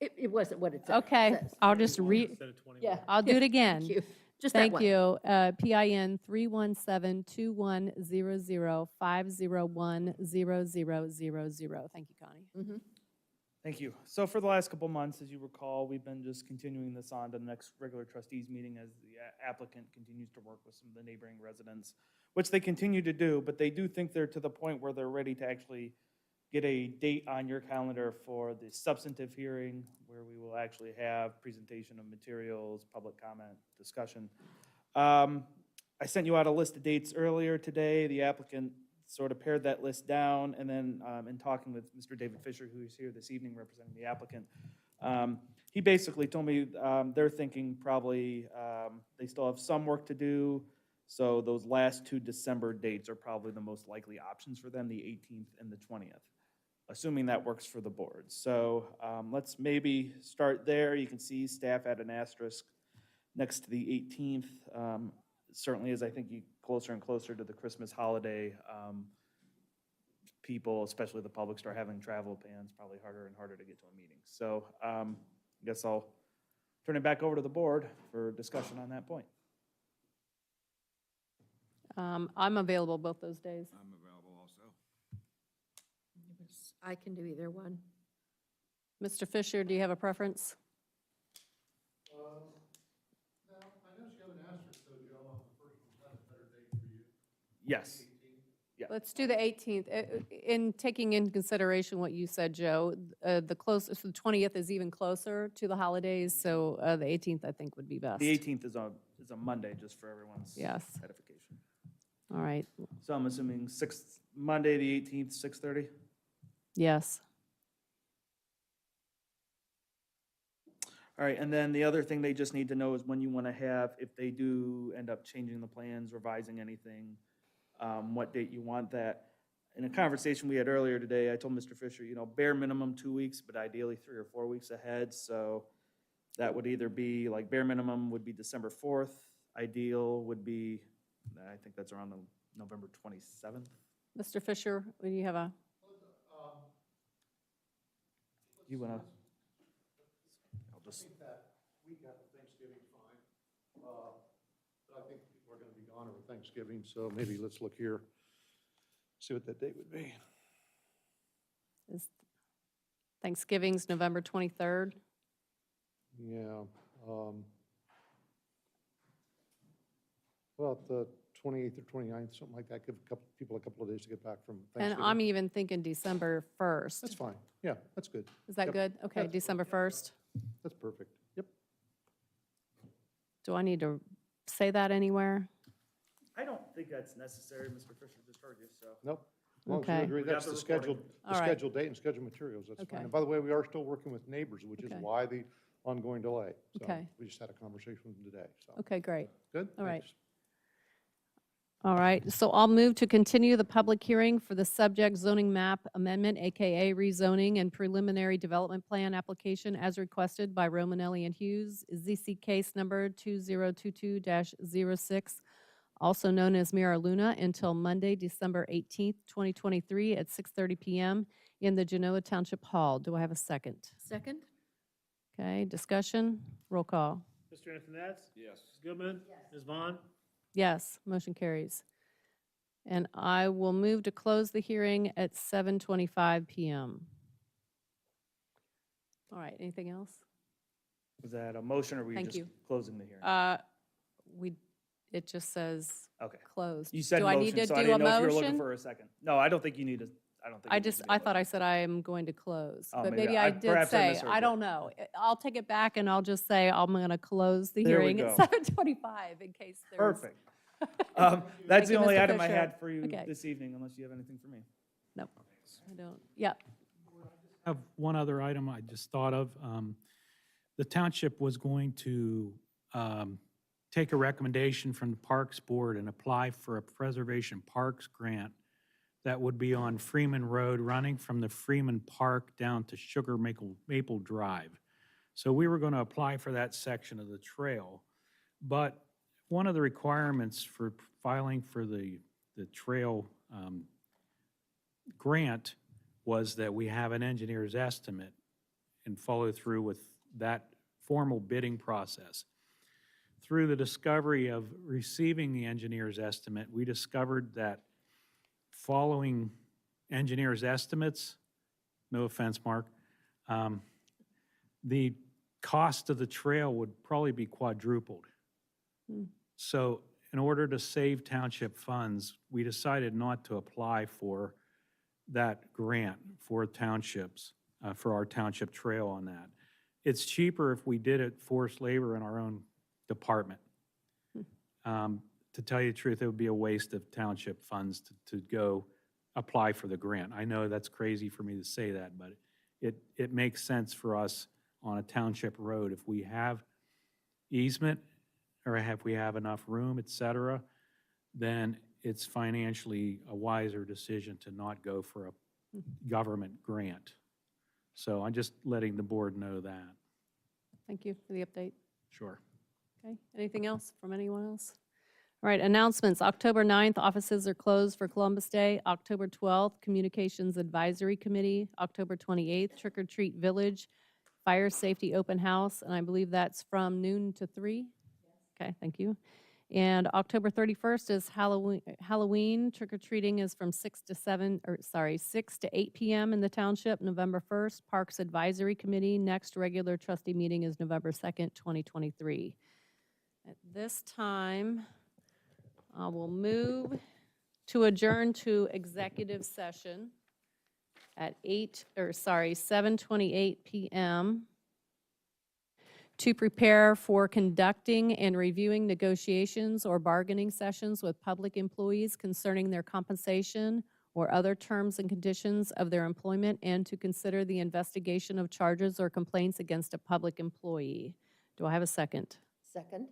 it wasn't what it says. Okay, I'll just read, Instead of 21. Yeah. I'll do it again. Thank you. Just that Thank one. you. PIN 317-2100-501-00000. Thank you, Connie. Mhm. Thank you. So for the last couple months, as you recall, we've been just continuing this on to the next regular trustees meeting as the applicant continues to work with some of the neighboring residents, which they continue to do, but they do think they're to the point where they're ready to actually get a date on your calendar for the substantive hearing, where we will actually have presentation of materials, public comment, discussion. I sent you out a list of dates earlier today. The applicant sort of pared that list down, and then in talking with Mr. David Fisher, who is here this evening representing the applicant, he basically told me they're thinking probably they still have some work to do, so those last 2 December dates are probably the most likely options for them, the 18th and the 20th, assuming that works for the board. So let's maybe start there. You can see staff had an asterisk next to the 18th. Certainly as I think you closer and closer to the Christmas holiday, people, especially the public, start having travel plans, probably harder and harder to get to a meeting. So I guess I'll turn it back over to the board for discussion on that point. I'm available both those days. I'm available also. I can do either one. Mr. Fisher, do you have a preference? Yes. Let's do the 18th. In taking into consideration what you said, Joe, the closest, the 20th is even closer to the holidays, so the 18th, I think, would be best. The 18th is a Monday, just for everyone's Yes. edification. All right, So I'm assuming Monday, the 18th, 6:30? yes. All right, and then the other thing they just need to know is when you want to have, if they do end up changing the plans, revising anything, what date you want that. In a conversation we had earlier today, I told Mr. Fisher, bare minimum 2 weeks, but ideally 3 or 4 weeks ahead. So that would either be, like, bare minimum would be December 4th. Ideal would be, I think that's around November 27th. Mr. Fisher, do you have a, You want to? I'll just. I think that week after Thanksgiving's fine. But I think people are going to be gone over Thanksgiving, so maybe let's look here, see what that date would be. is Thanksgiving's November 23rd? Yeah. Well, the 28th or 29th, something like that, give people a couple of days to get back from And Thanksgiving. I'm even thinking December 1st. That's fine. Yeah, that's good. Is that Yep. good? Okay, That's- December 1st. That's perfect. Yep. Do I need to say that anywhere? I don't think that's necessary. Mr. Fisher just heard you, so. Nope. As long as you Okay. agree, We got that's the the recording. scheduled, All right. date and scheduled materials, that's Okay. fine. And by the way, we are still working with neighbors, which is Okay. why the ongoing delay. So Okay. we just had a conversation with them today, so. Okay, great. Good? All right. Thanks. All right, so I'll move to continue the public hearing for the subject zoning map amendment, AKA rezoning and preliminary development plan application as requested by Romanelli and Hughes, ZC case number 2022-06, also known as Mira Luna, until Monday, December 18th, 2023 at 6:30 PM in the Genoa Township Hall. Do I have a second? Second? Okay, discussion, roll call. Mr. Antoinette? Yes. Ms. Goodman? Ms. Vaughn? Yes, motion carries. And I will move to close the hearing at 7:25 PM. All right, anything else? Was that a motion, or were you Thank just you. closing the hearing? It just says Okay. closed. You said Do I need motion, to so I do a didn't know if you were looking motion? for a second. No, I don't think you need to, I don't think. it needs to be a I thought motion. I said I am going to close, Oh, but maybe maybe I- I did perhaps I say, misheard I you. don't know. I'll take it back and I'll just say I'm going to close the There we hearing go. at 7:25 in case there's. Perfect. That's Thank the you, only Mr. item I Fisher. had for you Okay. this evening, unless you have anything for me. Nope, I don't. Yep, I have one other item I just thought of. The township was going to take a recommendation from the Parks Board and apply for a Preservation Parks grant that would be on Freeman Road, running from the Freeman Park down to Sugar Maple Drive. So we were going to apply for that section of the trail. But one of the requirements for filing for the trail grant was that we have an engineer's estimate and follow through with that formal bidding process. Through the discovery of receiving the engineer's estimate, we discovered that following engineer's estimates, no offense, Mark, the cost of the trail would probably be quadrupled. So in order to save township funds, we decided not to apply for that grant for townships, for our township trail on that. It's cheaper if we did it forced labor in our own department. To tell you the truth, it would be a waste of township funds to go apply for the grant. I know that's crazy for me to say that, but it makes sense for us on a township road. If we have easement, or if we have enough room, et cetera, then it's financially a wiser decision to not go for a government grant. So I'm just letting the board know that. Thank you for the update. Sure. Okay, anything else from anyone else? All right, announcements. October 9th, offices are closed for Columbus Day. October 12th, Communications Advisory Committee. October 28th, Trick or Treat Village, Fire Safety Open House, and I believe that's from noon to 3? Okay, thank you. And October 31st is Halloween. Trick or treating is from 6 to 8 p.m. in the township. November 1st, Parks Advisory Committee. Next regular trustee meeting is November 2nd, 2023. At this time, I will move to adjourn to executive session at 7:28 p.m. to prepare for conducting and reviewing negotiations or bargaining sessions with public employees concerning their compensation or other terms and conditions of their employment, and to consider the investigation of charges or complaints against a public employee. Do I have a second? Second?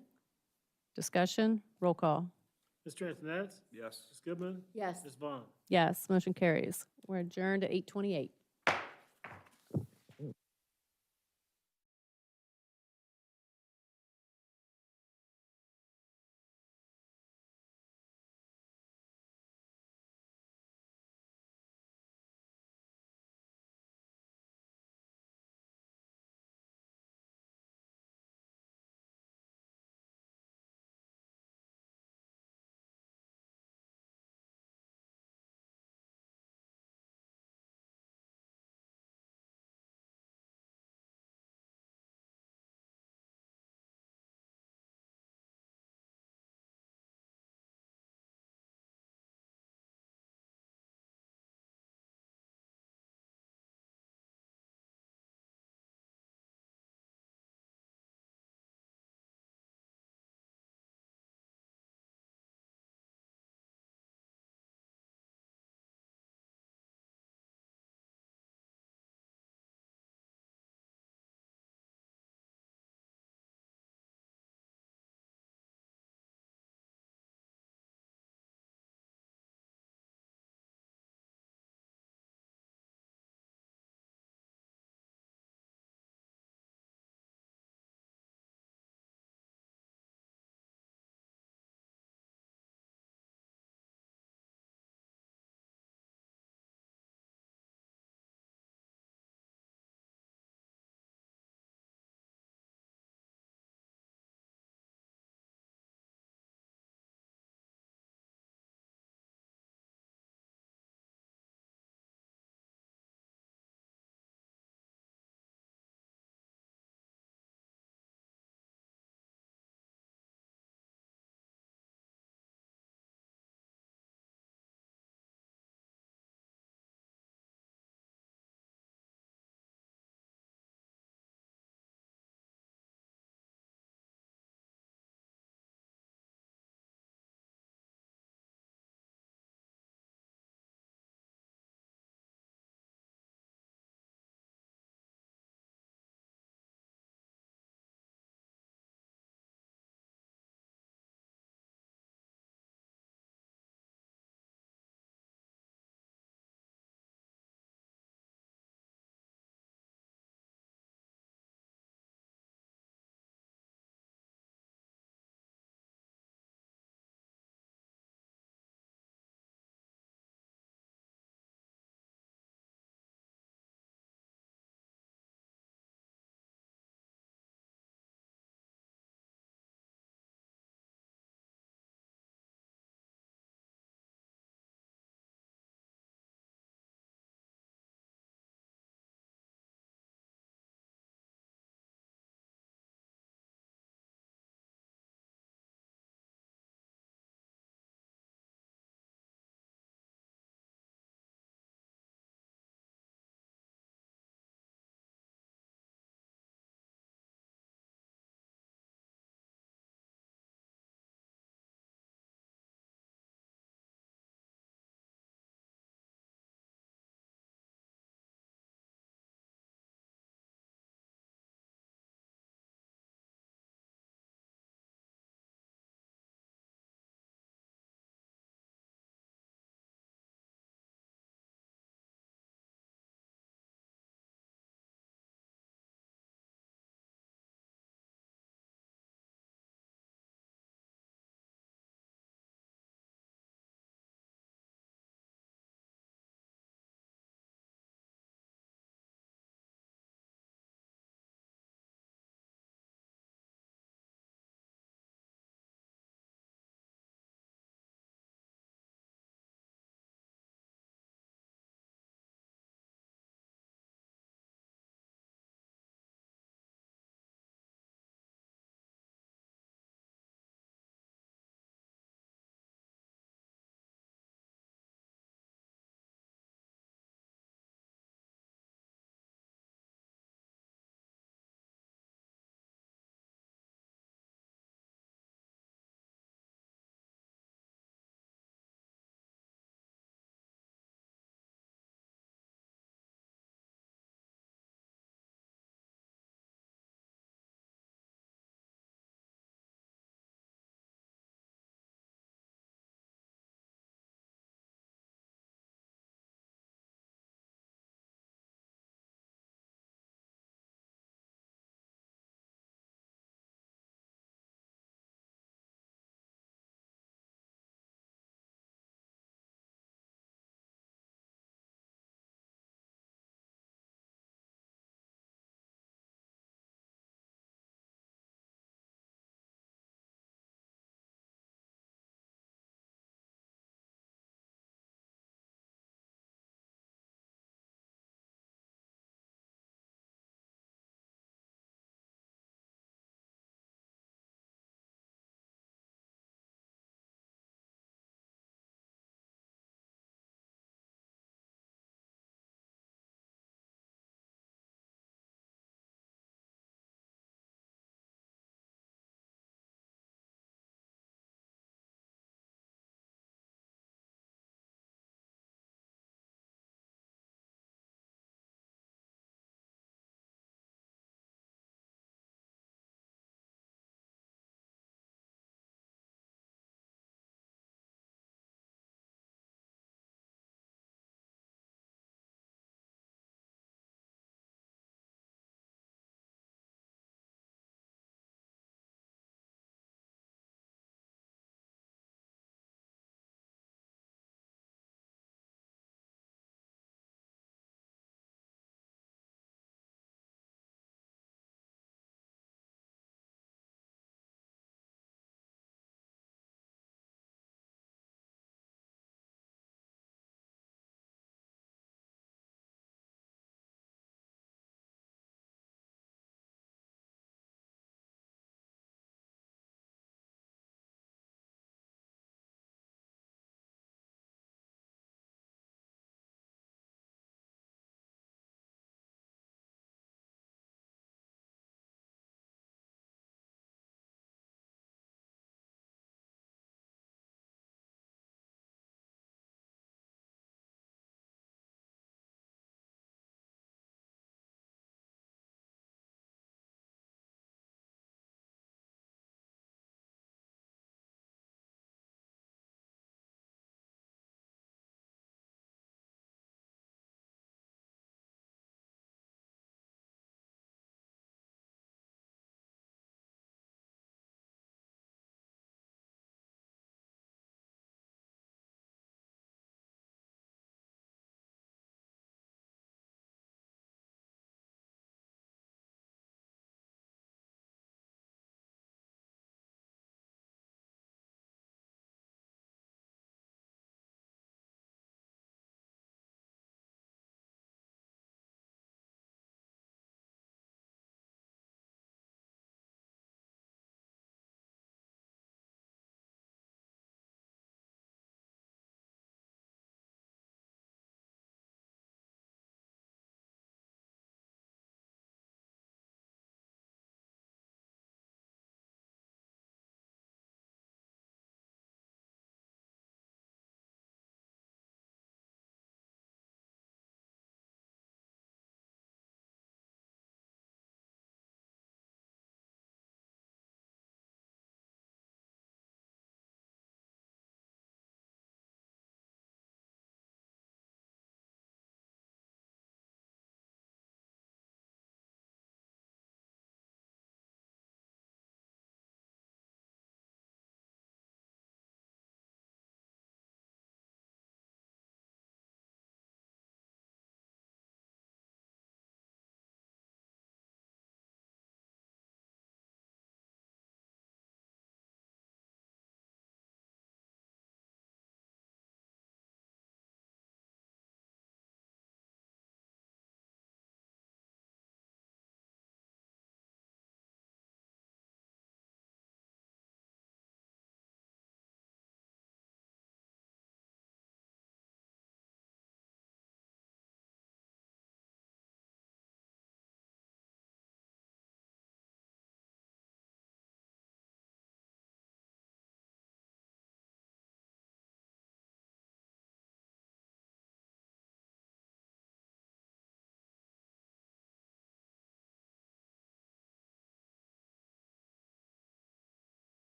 Discussion? Roll call. Mr. Antoinette? Yes. Ms. Goodman? Yes. Ms. Vaughn? Yes, motion carries. We're adjourned at 8:28.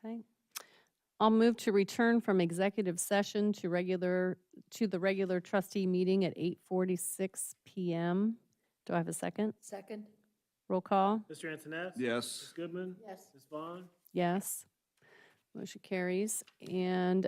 Okay. I'll move to return from executive session to the regular trustee meeting at 8:46 PM. Do I have a second? Second? Roll call? Mr. Antoinette? Yes. Ms. Goodman? Yes. Ms. Vaughn? Yes. Motion carries. And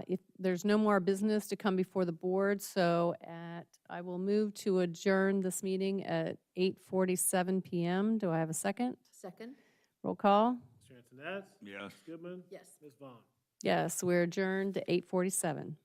if there's no more business to come before the board, I will move to adjourn this meeting at 8:47 PM. Do I have a second? Second? Roll call? Mr. Antoinette? Yes. Ms. Goodman? Yes. Ms. Vaughn? Yes, we're adjourned at 8:47.